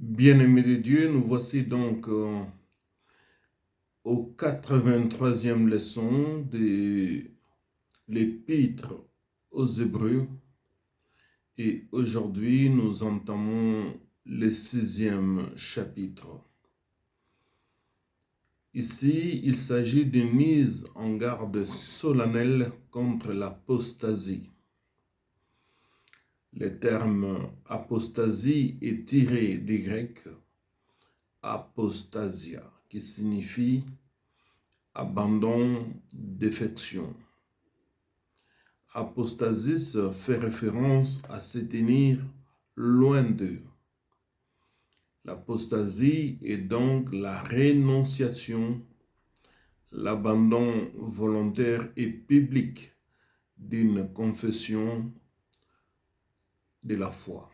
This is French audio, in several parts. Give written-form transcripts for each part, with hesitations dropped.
Bien-aimés de Dieu, nous voici donc au 83e leçon de l'Épître aux Hébreux et aujourd'hui nous entamons le 6e chapitre. Ici, il s'agit d'une mise en garde solennelle contre l'apostasie. Le terme apostasie est tiré du grec apostasia, qui signifie abandon, défection. Apostasis fait référence à se tenir loin d'eux. L'apostasie est donc la rénonciation, l'abandon volontaire et public d'une confession de la foi.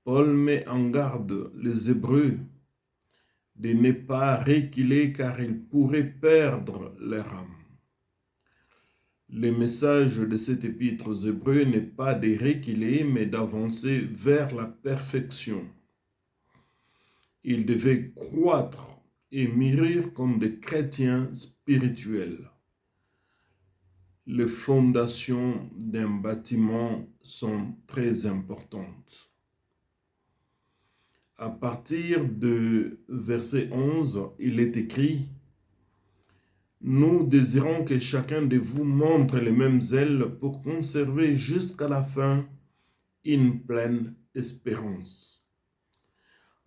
Paul met en garde les Hébreux de ne pas reculer car ils pourraient perdre leur âme. Le message de cet épître aux Hébreux n'est pas de reculer, mais d'avancer vers la perfection. Ils devaient croître et mûrir comme des chrétiens spirituels. Les fondations d'un bâtiment sont très importantes. À partir de verset 11, il est écrit: Nous désirons que chacun de vous montre les mêmes zèles pour conserver jusqu'à la fin une pleine espérance,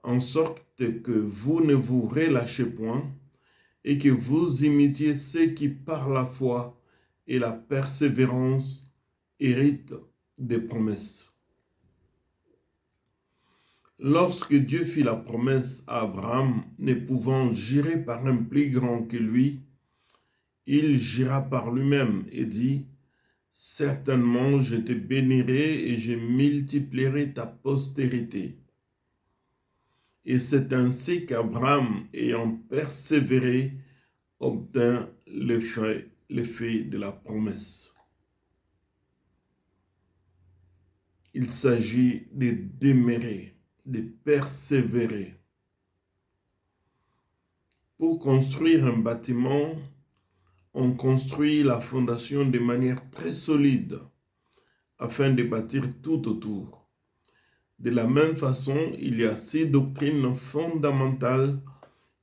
en sorte que vous ne vous relâchez point et que vous imitiez ceux qui par la foi et la persévérance héritent des promesses. Lorsque Dieu fit la promesse à Abraham, ne pouvant jurer par un plus grand que lui, il jura par lui-même et dit: Certainement je te bénirai et je multiplierai ta postérité. Et c'est ainsi qu'Abraham, ayant persévéré, obtint l'effet de la promesse. Il s'agit de demeurer, de persévérer. Pour construire un bâtiment, on construit la fondation de manière très solide afin de bâtir tout autour. De la même façon, il y a 6 doctrines fondamentales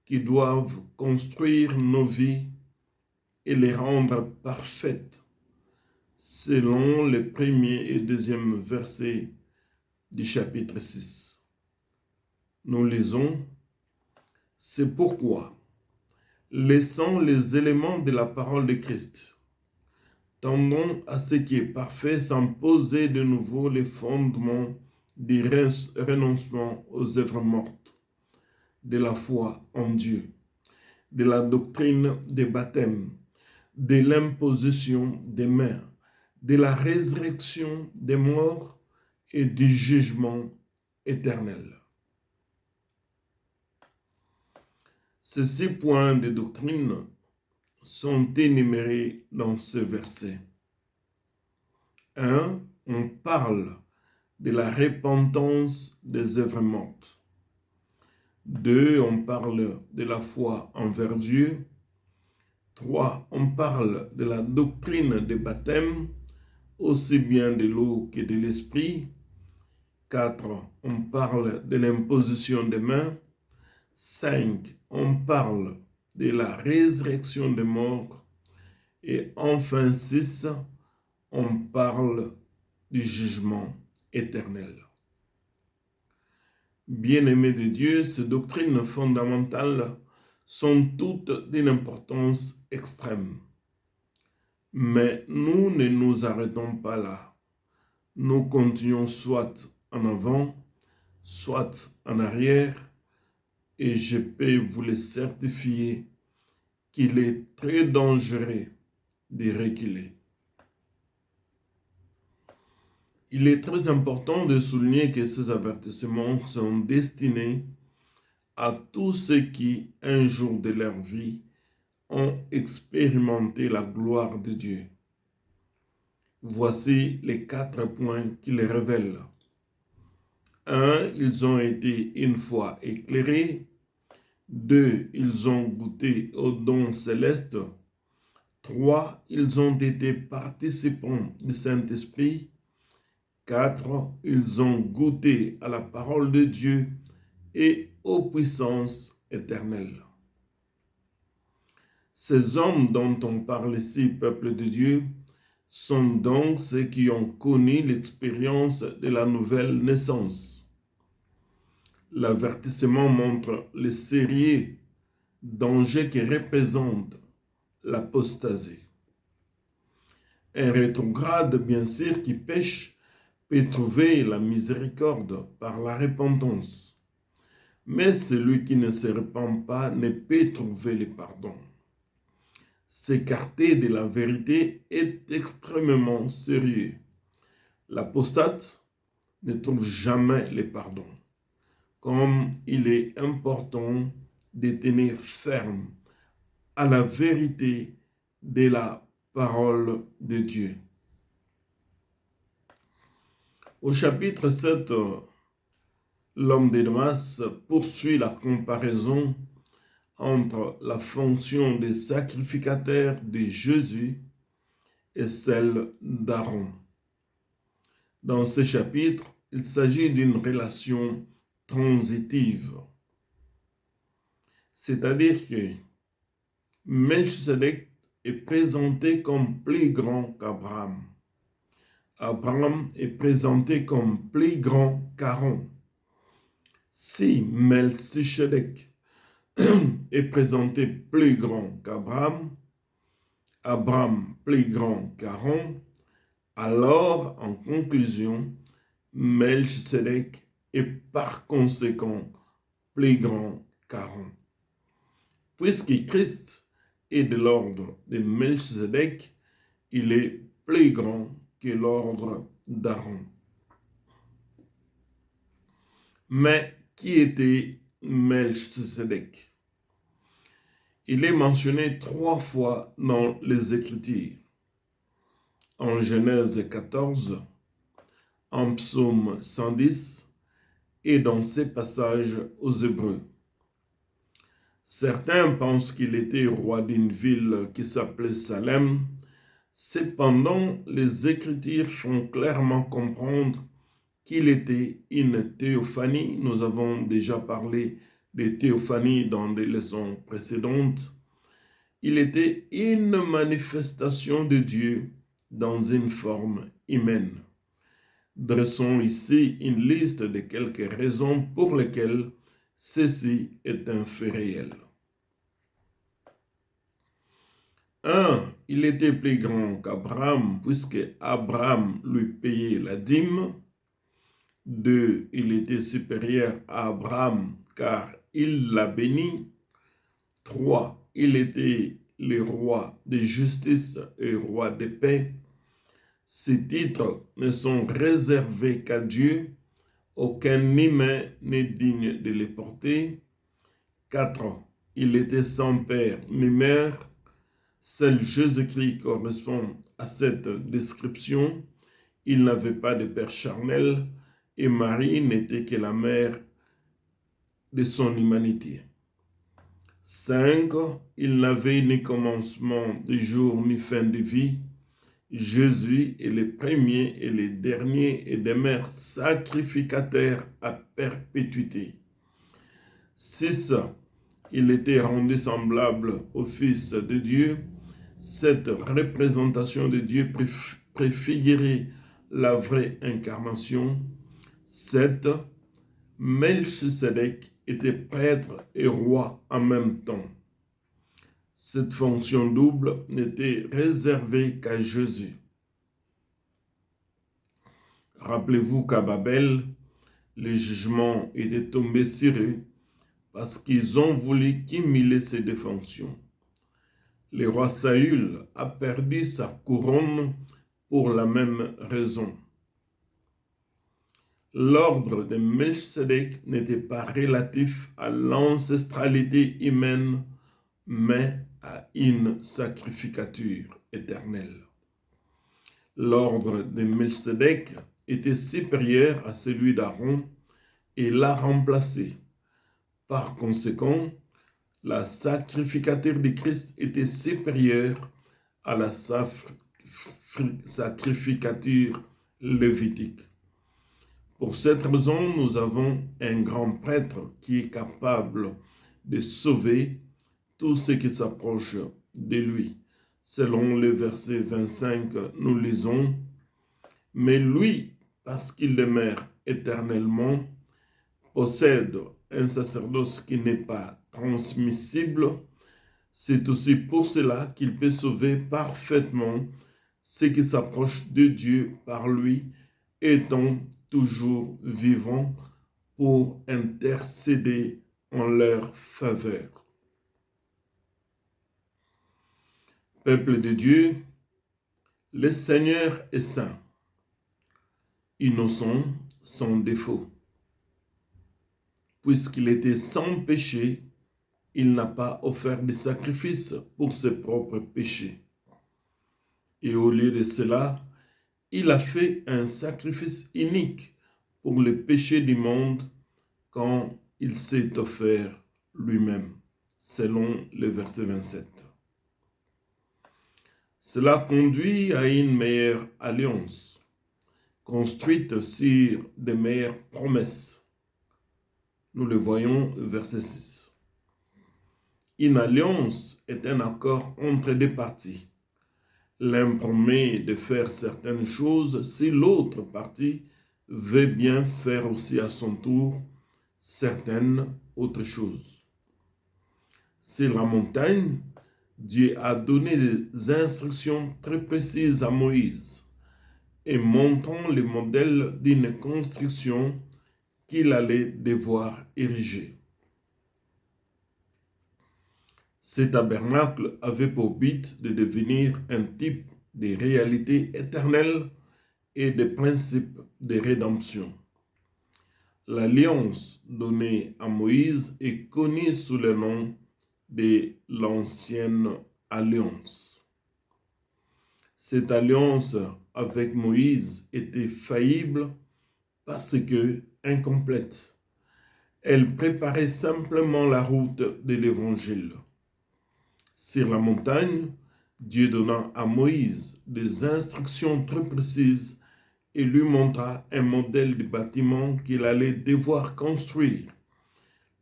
qui doivent construire nos vies et les rendre parfaites, selon les premiers et deuxièmes versets du chapitre 6. Nous lisons: C'est pourquoi, laissant les éléments de la parole de Christ, tendons à ce qui est parfait sans poser de nouveau les fondements du renoncement aux œuvres mortes, de la foi en Dieu, de la doctrine des baptêmes, de l'imposition des mains, de la résurrection des morts et du jugement éternel. Ces 6 points de doctrine sont énumérés dans ce verset. 1. On parle de la repentance des œuvres mortes. 2. On parle de la foi envers Dieu. 3. On parle de la doctrine des baptêmes, aussi bien de l'eau que de l'esprit. 4. On parle de l'imposition des mains. 5. On parle de la résurrection des morts. Et enfin 6. On parle du jugement éternel. Bien-aimés de Dieu, ces doctrines fondamentales sont toutes d'une importance extrême. Mais nous ne nous arrêtons pas là. Nous continuons soit en avant, soit en arrière, et je peux vous le certifier qu'il est très dangereux de reculer. Il est très important de souligner que ces avertissements sont destinés à tous ceux qui, un jour de leur vie, ont expérimenté la gloire de Dieu. Voici les 4 points qu'il révèle. 1. Ils ont été une fois éclairés. 2. Ils ont goûté aux dons célestes. 3. Ils ont été participants du Saint-Esprit. 4. Ils ont goûté à la parole de Dieu et aux puissances éternelles. Ces hommes dont on parle ici, peuple de Dieu, sont donc ceux qui ont connu l'expérience de la nouvelle naissance. L'avertissement montre le sérieux danger que représente l'apostasie. Un rétrograde, bien sûr, qui pêche, peut trouver la miséricorde par la repentance. Mais celui qui ne se repent pas ne peut trouver le pardon. S'écarter de la vérité est extrêmement sérieux. L'apostate ne trouve jamais le pardon. Comme il est important de tenir ferme à la vérité de la parole de Dieu. Au chapitre 7, l'homme de Damas poursuit la comparaison entre la fonction des sacrificateurs de Jésus et celle d'Aaron. Dans ce chapitre, il s'agit d'une relation transitive. C'est-à-dire que Melchisedec est présenté comme plus grand qu'Abraham. Abraham est présenté comme plus grand qu'Aaron. Si Melchisedec est présenté plus grand qu'Abraham, Abraham plus grand qu'Aaron, alors, en conclusion, Melchisedec est par conséquent plus grand qu'Aaron. Puisque Christ est de l'ordre de Melchisedec, il est plus grand que l'ordre d'Aaron. Mais qui était Melchisedec? Il est mentionné 3 fois dans les Écritures. En Genèse 14, en Psaume 110 et dans ces passages aux Hébreux. Certains pensent qu'il était roi d'une ville qui s'appelait Salem. Cependant, les Écritures font clairement comprendre qu'il était une théophanie. Nous avons déjà parlé de théophanie dans des leçons précédentes. Il était une manifestation de Dieu dans une forme humaine. Dressons ici une liste de quelques raisons pour lesquelles ceci est un fait réel. 1. Il était plus grand qu'Abraham puisque Abraham lui payait la dîme. 2. Il était supérieur à Abraham car il l'a béni. 3. Il était le roi de justice et roi de paix. Ces titres ne sont réservés qu'à Dieu. Aucun humain n'est digne de les porter. 4. Il était sans père ni mère. Seul Jésus-Christ correspond à cette description. Il n'avait pas de père charnel et Marie n'était que la mère de son humanité. 5. Il n'avait ni commencement de jour ni fin de vie. Jésus est le premier et le dernier et demeure sacrificateur à perpétuité. 6. Il était rendu semblable au Fils de Dieu. Cette représentation de Dieu préfigurait la vraie incarnation. 7. Melchisedec était prêtre et roi en même temps. Cette fonction double n'était réservée qu'à Jésus. Rappelez-vous qu'à Babel, les jugements étaient tombés sur eux parce qu'ils ont voulu cumuler ces deux fonctions. Le roi Saül a perdu sa couronne pour la même raison. L'ordre de Melchisedec n'était pas relatif à l'ancestralité humaine, mais à une sacrificature éternelle. L'ordre de Melchisedec était supérieur à celui d'Aaron et l'a remplacé. Par conséquent, la sacrificature de Christ était supérieure à la sacrificature lévitique. Pour cette raison, nous avons un grand prêtre qui est capable de sauver tout ce qui s'approche de lui. Selon le verset 25, nous lisons, « Mais lui, parce qu'il demeure éternellement, possède un sacerdoce qui n'est pas transmissible. C'est aussi pour cela qu'il peut sauver parfaitement ceux qui s'approchent de Dieu par lui, étant toujours vivant pour intercéder en leur faveur. » Peuple de Dieu, le Seigneur est saint, innocent, sans défaut. Puisqu'il était sans péché, il n'a pas offert de sacrifice pour ses propres péchés. Et au lieu de cela, il a fait un sacrifice unique pour les péchés du monde quand il s'est offert lui-même, selon le verset 27. Cela conduit à une meilleure alliance, construite sur de meilleures promesses. Nous le voyons, verset 6. Une alliance est un accord entre deux parties. L'un promet de faire certaines choses si l'autre partie veut bien faire aussi à son tour certaines autres choses. Sur la montagne, Dieu a donné des instructions très précises à Moïse et montrant le modèle d'une construction qu'il allait devoir ériger. Ce tabernacle avait pour but de devenir un type de réalité éternelle et de principe de rédemption. L'alliance donnée à Moïse est connue sous le nom de l'ancienne alliance. Cette alliance avec Moïse était faillible parce que incomplète. Elle préparait simplement la route de l'évangile. Sur la montagne, Dieu donna à Moïse des instructions très précises et lui montra un modèle de bâtiment qu'il allait devoir construire.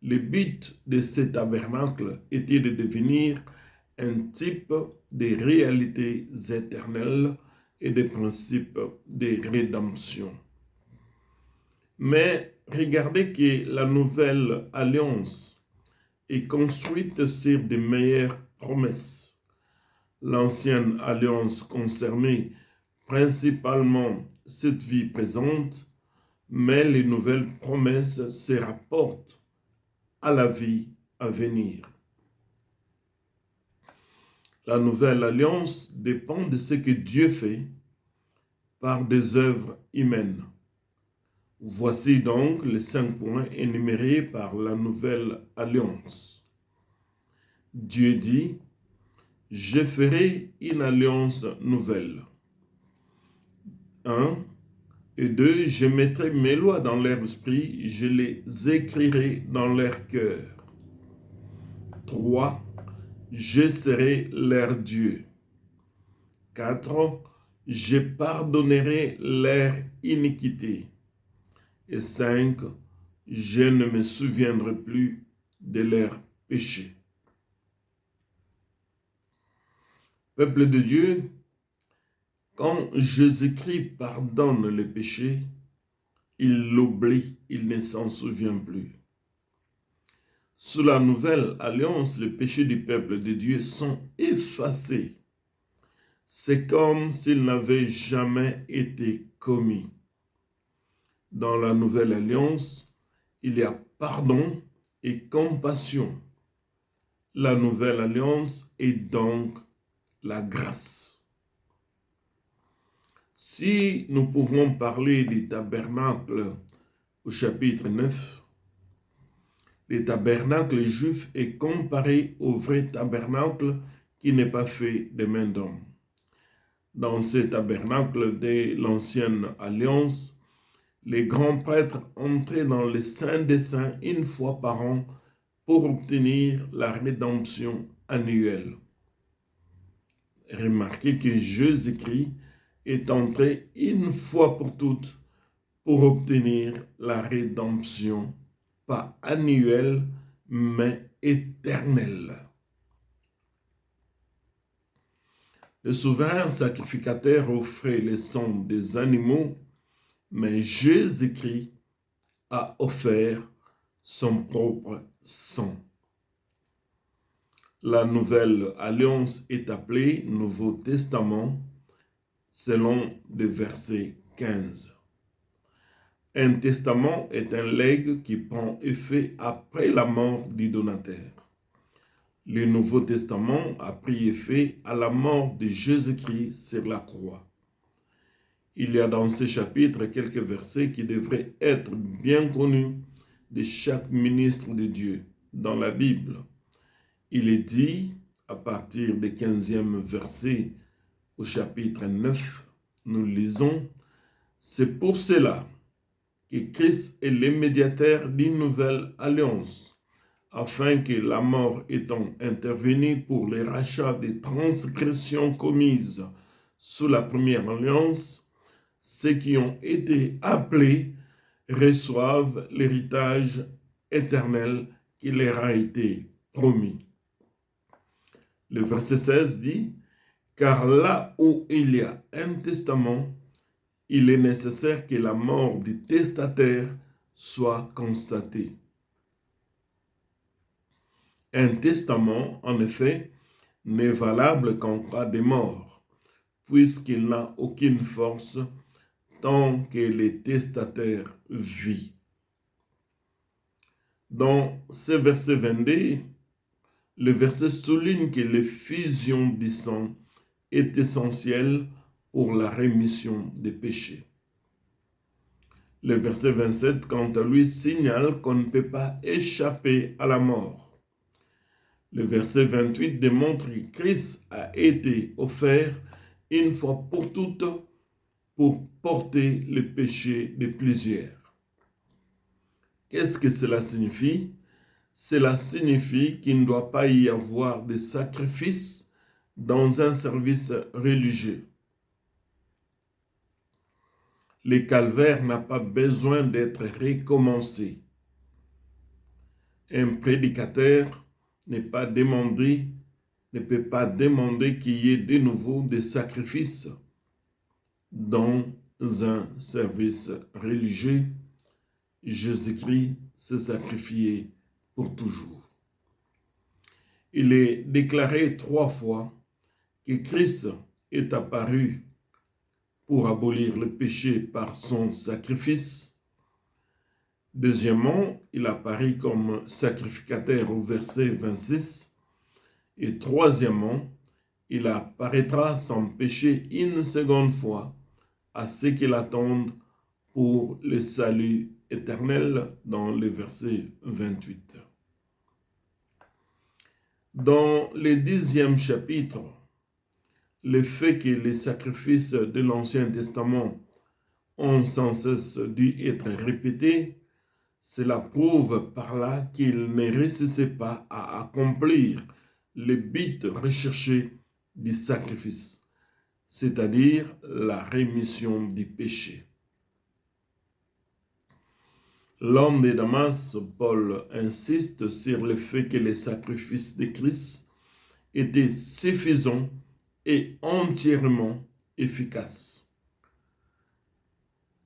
Le but de ce tabernacle était de devenir un type de réalités éternelles et de principes de rédemption. Mais regardez que la nouvelle alliance est construite sur de meilleures promesses. L'ancienne alliance concernait principalement cette vie présente, mais les nouvelles promesses se rapportent à la vie à venir. La nouvelle alliance dépend de ce que Dieu fait par des œuvres humaines. Voici donc les 5 points énumérés par la nouvelle alliance. Dieu dit, « Je ferai une alliance nouvelle. » 1. Et 2. Je mettrai mes lois dans leur esprit, je les écrirai dans leur cœur. 3. Je serai leur Dieu. 4. Je pardonnerai leur iniquité. Et 5. Je ne me souviendrai plus de leurs péchés. Peuple de Dieu, quand Jésus-Christ pardonne les péchés, il l'oublie, il ne s'en souvient plus. Sous la nouvelle alliance, les péchés du peuple de Dieu sont effacés. C'est comme s'ils n'avaient jamais été commis. Dans la nouvelle alliance, il y a pardon et compassion. La nouvelle alliance est donc la grâce. Si nous pouvons parler du tabernacle au chapitre 9, le tabernacle juif est comparé au vrai tabernacle qui n'est pas fait de main d'homme. Dans ce tabernacle de l'ancienne alliance, les grands prêtres entraient dans le Saint des Saints une fois par an pour obtenir la rédemption annuelle. Remarquez que Jésus-Christ est entré une fois pour toutes pour obtenir la rédemption, pas annuelle, mais éternelle. Le souverain sacrificateur offrait les sang des animaux, mais Jésus-Christ a offert son propre sang. La nouvelle alliance est appelée Nouveau Testament selon le verset 15. Un testament est un legs qui prend effet après la mort du donateur. Le Nouveau Testament a pris effet à la mort de Jésus-Christ sur la croix. Il y a dans ce chapitre quelques versets qui devraient être bien connus de chaque ministre de Dieu dans la Bible. Il est dit, à partir du 15e verset au chapitre 9, nous lisons, « C'est pour cela que Christ est le médiateur d'une nouvelle alliance, afin que la mort étant intervenue pour le rachat des transgressions commises sous la première alliance, ceux qui ont été appelés reçoivent l'héritage éternel qui leur a été promis. » Le verset 16 dit, « Car là où il y a un testament, il est nécessaire que la mort du testataire soit constatée. » Un testament, en effet, n'est valable qu'en cas de mort, puisqu'il n'a aucune force tant que le testataire vit. Dans ce verset 22, le verset souligne que l'effusion du sang est essentielle pour la rémission des péchés. Le verset 27, quant à lui, signale qu'on ne peut pas échapper à la mort. Le verset 28 démontre que Christ a été offert une fois pour toutes pour porter le péché de plusieurs. Qu'est-ce que cela signifie? Cela signifie qu'il ne doit pas y avoir de sacrifice dans un service religieux. Le calvaire n'a pas besoin d'être recommencé. Un prédicateur ne peut pas demander qu'il y ait de nouveau des sacrifices dans un service religieux. Jésus-Christ s'est sacrifié pour toujours. Il est déclaré 3 fois que Christ est apparu pour abolir le péché par son sacrifice. Deuxièmement, il apparaît comme sacrificateur au verset 26. Et troisièmement, il apparaîtra sans péché une seconde fois à ceux qui l'attendent pour le salut éternel dans le verset 28. Dans le 10e chapitre, le fait que les sacrifices de l'Ancien Testament ont sans cesse dû être répétés, cela prouve par là qu'il ne réussissait pas à accomplir le but recherché du sacrifice, c'est-à-dire la rémission du péché. L'homme de Damas, Paul, insiste sur le fait que les sacrifices de Christ étaient suffisants et entièrement efficaces.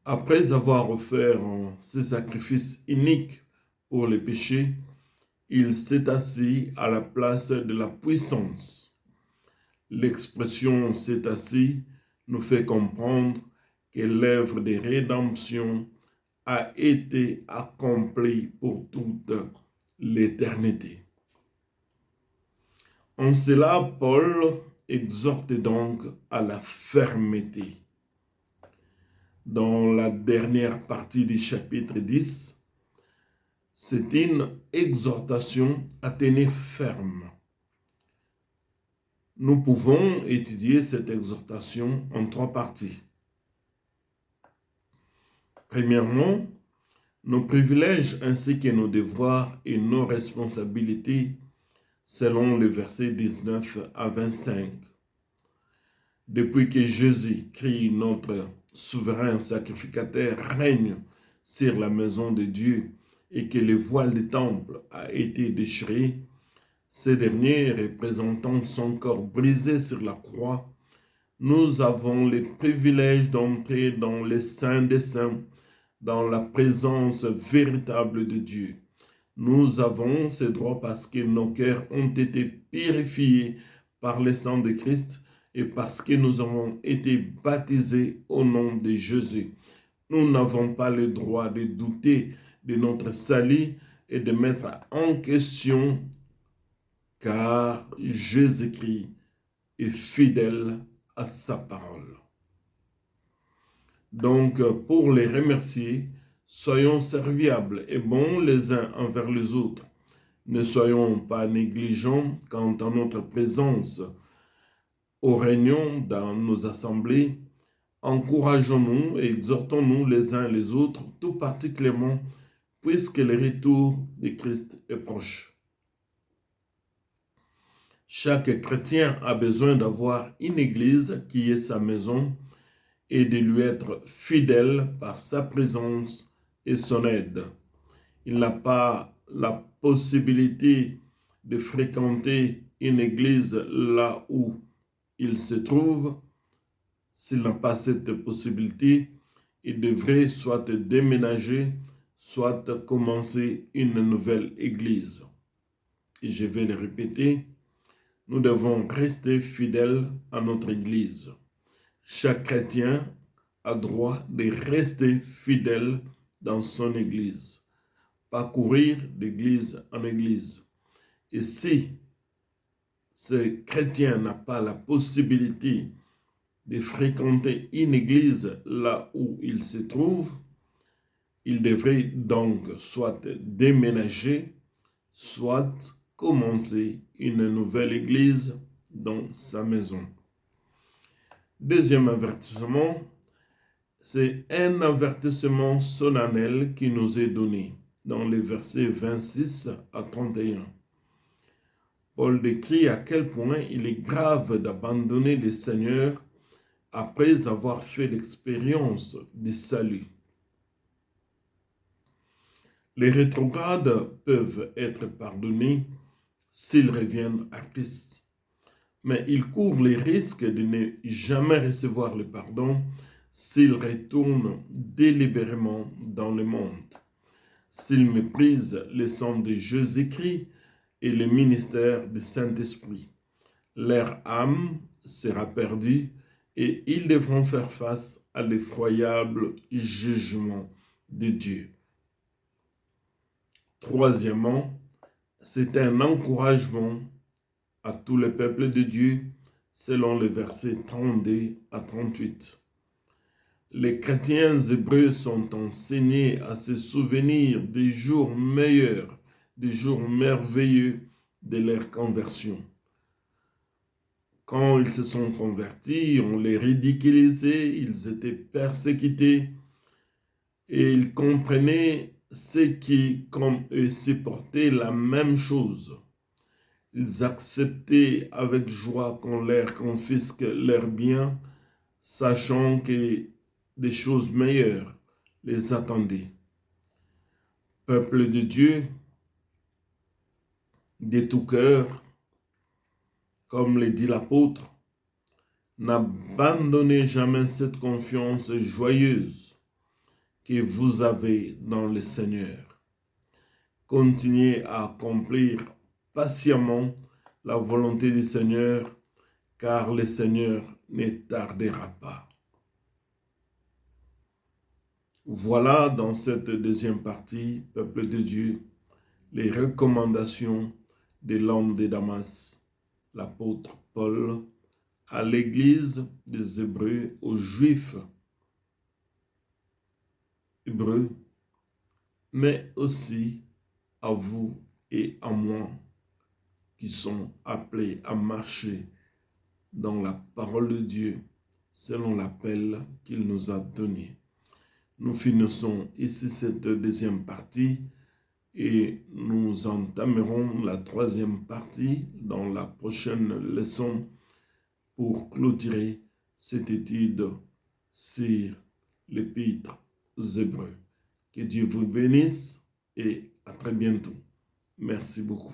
Après avoir offert ce sacrifice unique pour le péché, il s'est assis à la place de la puissance. L'expression « s'est assis » nous fait comprendre que l'œuvre de rédemption a été accomplie pour toute l'éternité. En cela, Paul exhorte donc à la fermeté. Dans la dernière partie du chapitre 10, c'est une exhortation à tenir ferme. Nous pouvons étudier cette exhortation en 3 parties. Premièrement, nos privilèges ainsi que nos devoirs et nos responsabilités selon le verset 19 à 25. Depuis que Jésus-Christ, notre souverain sacrificateur, règne sur la maison de Dieu et que le voile du temple a été déchiré, ce dernier représentant son corps brisé sur la croix, nous avons le privilège d'entrer dans le Saint des Saints, dans la présence véritable de Dieu. Nous avons ce droit parce que nos cœurs ont été purifiés par le sang de Christ et parce que nous avons été baptisés au nom de Jésus. Nous n'avons pas le droit de douter de notre salut et de mettre en question, car Jésus-Christ est fidèle à sa parole. Donc, pour les remercier, soyons serviables et bons les uns envers les autres. Ne soyons pas négligents quant à notre présence aux réunions dans nos assemblées. Encourageons-nous et exhortons-nous les uns les autres, tout particulièrement puisque le retour de Christ est proche. Chaque chrétien a besoin d'avoir une église qui est sa maison et de lui être fidèle par sa présence et son aide. Il n'a pas la possibilité de fréquenter une église là où il se trouve. S'il n'a pas cette possibilité, il devrait soit déménager, soit commencer une nouvelle église. Et je vais le répéter, nous devons rester fidèles à notre église. Chaque chrétien a droit de rester fidèle dans son église, pas courir d'église en église. Et si ce chrétien n'a pas la possibilité de fréquenter une église là où il se trouve, il devrait donc soit déménager, soit commencer une nouvelle église dans sa maison. Deuxième avertissement, c'est un avertissement solennel qui nous est donné dans les versets 26 à 31. Paul décrit à quel point il est grave d'abandonner le Seigneur après avoir fait l'expérience du salut. Les rétrogrades peuvent être pardonnés s'ils reviennent à Christ, mais ils courent le risque de ne jamais recevoir le pardon s'ils retournent délibérément dans le monde, s'ils méprisent le sang de Jésus-Christ et le ministère du Saint-Esprit. Leur âme sera perdue et ils devront faire face à l'effroyable jugement de Dieu. Troisièmement, c'est un encouragement à tout le peuple de Dieu, selon les versets 32 à 38. Les chrétiens hébreux sont enseignés à se souvenir des jours meilleurs, des jours merveilleux de leur conversion. Quand ils se sont convertis, on les ridiculisait, ils étaient persécutés et ils comprenaient ceux qui, comme eux, supportaient la même chose. Ils acceptaient avec joie qu'on leur confisque leurs biens, sachant que des choses meilleures les attendaient. Peuple de Dieu, de tout cœur, comme le dit l'apôtre, n'abandonnez jamais cette confiance joyeuse que vous avez dans le Seigneur. Continuez à accomplir patiemment la volonté du Seigneur, car le Seigneur ne tardera pas. Voilà dans cette deuxième partie, peuple de Dieu, les recommandations de l'homme de Damas, l'apôtre Paul, à l'église des Hébreux, aux Juifs hébreux, mais aussi à vous et à moi qui sont appelés à marcher dans la parole de Dieu selon l'appel qu'il nous a donné. Nous finissons ici cette deuxième partie et nous entamerons la troisième partie dans la prochaine leçon pour clôturer cette étude sur l'épître aux Hébreux. Que Dieu vous bénisse et à très bientôt. Merci beaucoup.